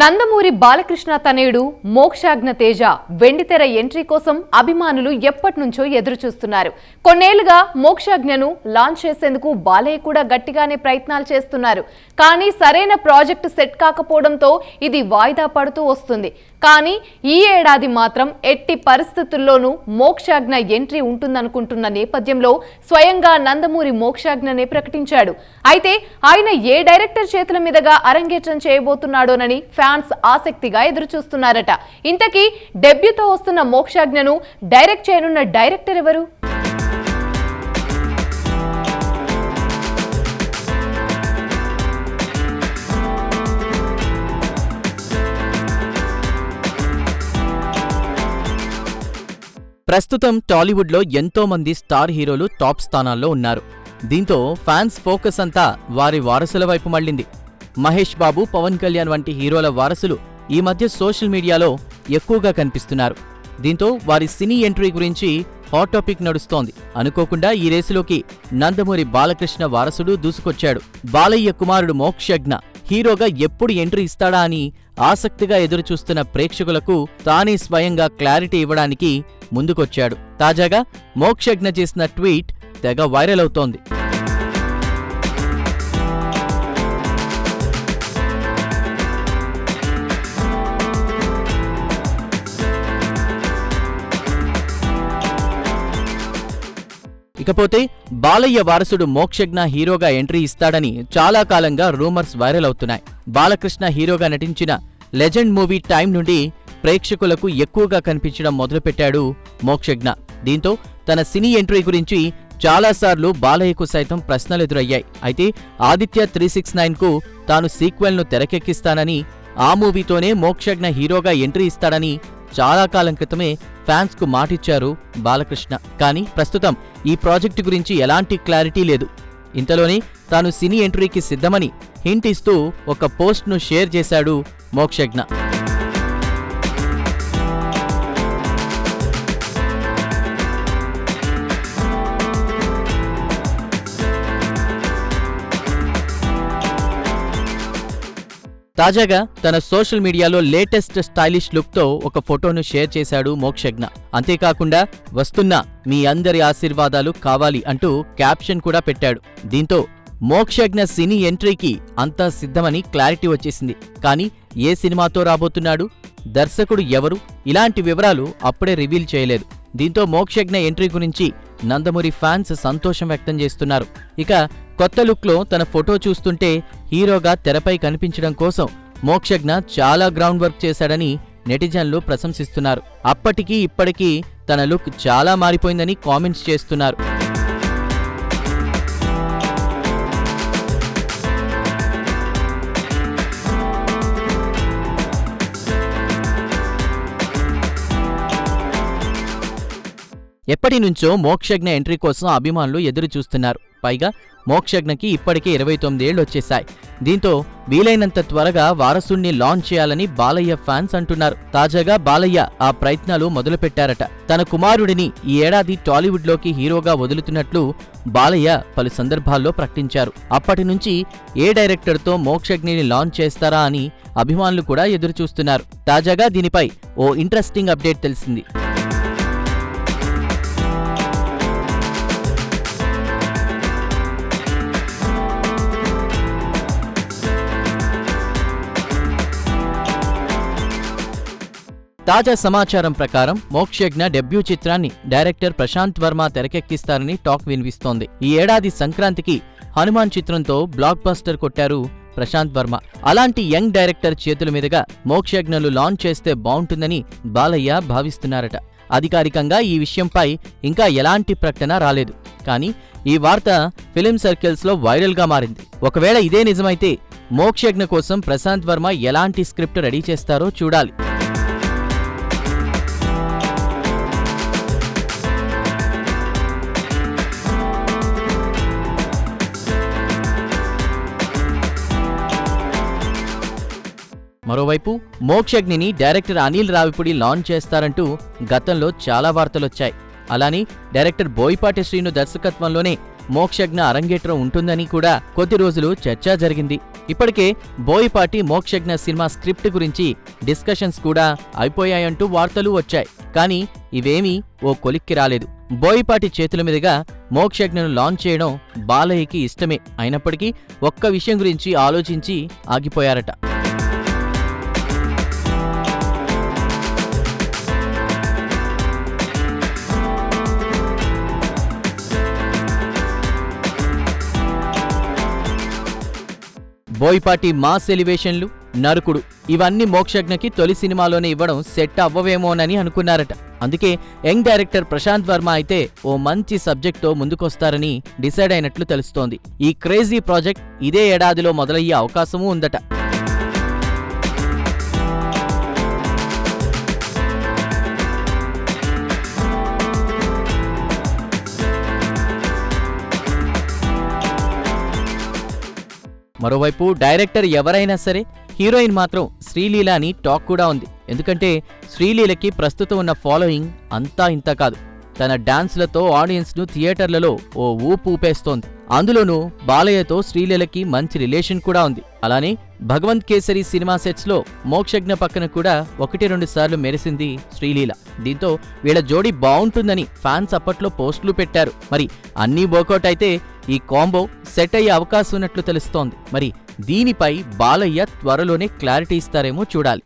నందమూరి బాలకృష్ణ తనయుడు మోక్షాజ్ఞ తేజ వెండితెర ఎంట్రీ కోసం అభిమానులు ఎప్పటినుంచో ఎదురు చూస్తున్నారు. కొన్నేళ్లుగా మోక్షాజ్ఞను లాంచ్ చేసేందుకు బాలయ్య కూడా గట్టిగానే ప్రయత్నాలు చేస్తున్నారు. కానీ సరైన ప్రాజెక్టు సెట్ కాకపోవడంతో ఇది వాయిదా పడుతూ వస్తుంది. కానీ ఈ ఏడాది మాత్రం ఎట్టి పరిస్థితుల్లోనూ మోక్షాజ్ఞ ఎంట్రీ ఉంటుందనుకుంటున్న నేపథ్యంలో స్వయంగా నందమూరి మోక్షాజ్ఞనే ప్రకటించాడు. అయితే ఆయన ఏ డైరెక్టర్ చేతుల మీదుగా అరంగేట్రం చేయబోతున్నాడోనని ఫ్యాన్స్ ఆసక్తిగా ఎదురుచూస్తున్నారట. ఇంతకీ డెబ్యూతో వస్తున్న మోక్షాజ్ఞను డైరెక్ట్ చేయనున్న డైరెక్టర్ ఎవరు? ప్రస్తుతం టాలీవుడ్లో ఎంతో మంది స్టార్ హీరోలు టాప్ స్థానాల్లో ఉన్నారు. దీంతో ఫ్యాన్స్ ఫోకస్ అంతా వారి వారసుల వైపు మళ్లింది. మహేష్ బాబు, పవన్ కళ్యాణ్ వంటి హీరోల వారసులు ఈ మధ్య సోషల్ మీడియాలో ఎక్కువగా కనిపిస్తున్నారు. దీంతో వారి సినీ ఎంట్రీ గురించి హాట్ టాపిక్ నడుస్తోంది. అనుకోకుండా ఈ రేసులోకి నందమూరి బాలకృష్ణ వారసుడు దూసుకొచ్చాడు. బాలయ్య కుమారుడు మోక్షజ్ఞ హీరోగా ఎప్పుడు ఎంట్రీ ఇస్తాడా అని ఆసక్తిగా ఎదురుచూస్తున్న ప్రేక్షకులకు తానే స్వయంగా క్లారిటీ ఇవ్వడానికి ముందుకొచ్చాడు. తాజాగా మోక్షజ్ఞ చేసిన ట్వీట్ తెగ వైరల్ అవుతోంది. ఇకపోతే బాలయ్య వారసుడు మోక్షజ్ఞ హీరోగా ఎంట్రీ ఇస్తాడని చాలా కాలంగా రూమర్స్ వైరల్ అవుతున్నాయి. బాలకృష్ణ హీరోగా నటించిన లెజెండ్ మూవీ టైం నుండి ప్రేక్షకులకు ఎక్కువగా కనిపించడం మొదలుపెట్టాడు మోక్షజ్ఞ. దీంతో తన సినీ ఎంట్రీ గురించి చాలాసార్లు బాలయ్యకు సైతం ప్రశ్నలెదురయ్యాయి. అయితే ఆదిత్య 369కు తాను సీక్వెల్ను తెరకెక్కిస్తానని, ఆ మూవీతోనే మోక్షజ్ఞ హీరోగా ఎంట్రీ ఇస్తాడని చాలా కాలం క్రితమే ఫ్యాన్స్ కు మాటిచ్చారు బాలకృష్ణ. కానీ ప్రస్తుతం ఈ ప్రాజెక్టు గురించి ఎలాంటి క్లారిటీ లేదు. ఇంతలోనే తాను సినీ ఎంట్రీకి సిద్ధమని హింట్ ఇస్తూ ఒక పోస్ట్ను షేర్ చేశాడు మోక్షజ్ఞ. తాజాగా తన సోషల్ మీడియాలో లేటెస్ట్ స్టైలిష్ లుక్తో ఒక ఫోటోను షేర్ చేశాడు మోక్షజ్ఞ. అంతేకాకుండా వస్తున్న మీ అందరి ఆశీర్వాదాలు కావాలి అంటూ క్యాప్షన్ కూడా పెట్టాడు. దీంతో మోక్షజ్ఞ సినీ ఎంట్రీకి అంతా సిద్ధమని క్లారిటీ వచ్చేసింది. కానీ ఏ సినిమాతో రాబోతున్నాడు, దర్శకుడు ఎవరు, ఇలాంటి వివరాలు అప్పుడే రివీల్ చేయలేదు. దీంతో మోక్షజ్ఞ ఎంట్రీ గురించి నందమూరి ఫ్యాన్స్ సంతోషం వ్యక్తం చేస్తున్నారు. ఇక కొత్త లుక్లో తన ఫోటో చూస్తుంటే హీరోగా తెరపై కనిపించడం కోసం మోక్షజ్ఞ చాలా గ్రౌండ్ వర్క్ చేశాడని నెటిజన్లు ప్రశంసిస్తున్నారు. అప్పటికీ ఇప్పటికీ తన లుక్ చాలా మారిపోయిందని కామెంట్స్ చేస్తున్నారు. ఎప్పటి నుంచో మోక్షజ్ఞ ఎంట్రీ కోసం అభిమానులు ఎదురు చూస్తున్నారు. పైగా మోక్షజ్ఞకి ఇప్పటికే 29 ఏళ్లు వచ్చేశాయి. దీంతో వీలైనంత త్వరగా వారసుణ్ణి లాంచ్ చేయాలని బాలయ్య ఫ్యాన్స్ అంటున్నారు. తాజాగా బాలయ్య ఆ ప్రయత్నాలు మొదలుపెట్టారట. తన కుమారుడిని ఈ ఏడాది టాలీవుడ్లోకి హీరోగా వదులుతున్నట్లు బాలయ్య పలు సందర్భాల్లో ప్రకటించారు. అప్పటి నుంచి ఏ డైరెక్టర్తో మోక్షజ్ఞని లాంచ్ చేస్తారా అని అభిమానులు కూడా ఎదురుచూస్తున్నారు. తాజాగా దీనిపై ఓ ఇంట్రెస్టింగ్ అప్డేట్ తెలిసింది. తాజా సమాచారం ప్రకారం మోక్షజ్ఞ డెబ్యూ చిత్రాన్ని డైరెక్టర్ ప్రశాంత్ వర్మ తెరకెక్కిస్తారని టాక్ వినిపిస్తోంది. ఈ ఏడాది సంక్రాంతికి హనుమాన్ చిత్రంతో బ్లాక్ బస్టర్ కొట్టారు ప్రశాంత్ వర్మ. అలాంటి యంగ్ డైరెక్టర్ చేతుల మీదుగా మోక్షజ్ఞను లాంచ్ చేస్తే బావుంటుందని బాలయ్య భావిస్తున్నారట. అధికారికంగా ఈ విషయంపై ఇంకా ఎలాంటి ప్రకటన రాలేదు. కానీ ఈ వార్త ఫిలిం సర్కిల్స్లో వైరల్గా మారింది. ఒకవేళ ఇదే నిజమైతే మోక్షజ్ఞ కోసం ప్రశాంత్ వర్మ ఎలాంటి స్క్రిప్ట్ రెడీ చేస్తారో చూడాలి. మరోవైపు మోక్షజ్ఞని డైరెక్టర్ అనిల్ రావిపూడి లాంచ్ చేస్తారంటూ గతంలో చాలా వార్తలొచ్చాయి. అలానే డైరెక్టర్ బోయపాటి శ్రీను దర్శకత్వంలోనే మోక్షజ్ఞ అరంగేట్రం ఉంటుందని కూడా కొద్ది రోజులు చర్చ జరిగింది. ఇప్పటికే బోయపాటి మోక్షజ్ఞ సినిమా స్క్రిప్ట్ గురించి డిస్కషన్స్ కూడా అయిపోయాయంటూ వార్తలు వచ్చాయి. కానీ ఇవేమీ ఓ కొలిక్కి రాలేదు. బోయపాటి చేతుల మీదుగా మోక్షజ్ఞను లాంచ్ చేయడం బాలయ్యకి ఇష్టమే అయినప్పటికీ ఒక్క విషయం గురించి ఆలోచించి ఆగిపోయారట. బోయపాటి మాస్ ఎలివేషన్లు, నరుకుడు ఇవన్నీ మోక్షజ్ఞకి తొలి సినిమాలోనే ఇవ్వడం సెట్ అవ్వవేమోనని అనుకున్నారట. అందుకే యంగ్ డైరెక్టర్ ప్రశాంత్ వర్మ అయితే ఓ మంచి సబ్జెక్ట్తో ముందుకొస్తారని డిసైడ్ అయినట్లు తెలుస్తోంది. ఈ క్రేజీ ప్రాజెక్ట్ ఇదే ఏడాదిలో మొదలయ్యే అవకాశమూ ఉందట. మరోవైపు డైరెక్టర్ ఎవరైనా సరే హీరోయిన్ మాత్రం శ్రీలీల అని టాక్ కూడా ఉంది. ఎందుకంటే శ్రీలీలకి ప్రస్తుతం ఉన్న ఫాలోయింగ్ అంతా ఇంత కాదు. తన డాన్స్లతో ఆడియన్స్ను థియేటర్లలో ఓ ఊపు ఊపేస్తోంది. అందులోనూ బాలయ్యతో శ్రీలీలకి మంచి రిలేషన్ కూడా ఉంది. అలానే భగవంత్ కేసరి సినిమా సెట్స్లో మోక్షజ్ఞ పక్కన కూడా 1-2 సార్లు మెరిసింది శ్రీలీల. దీంతో వీళ్ళ జోడీ బావుంటుందని ఫ్యాన్స్ అప్పట్లో పోస్టులు పెట్టారు. మరి అన్నీ వర్కౌట్ అయితే ఈ కాంబో సెట్ అయ్యే అవకాశం ఉన్నట్లు తెలుస్తోంది. మరి దీనిపై బాలయ్య త్వరలోనే క్లారిటీ ఇస్తారేమో చూడాలి.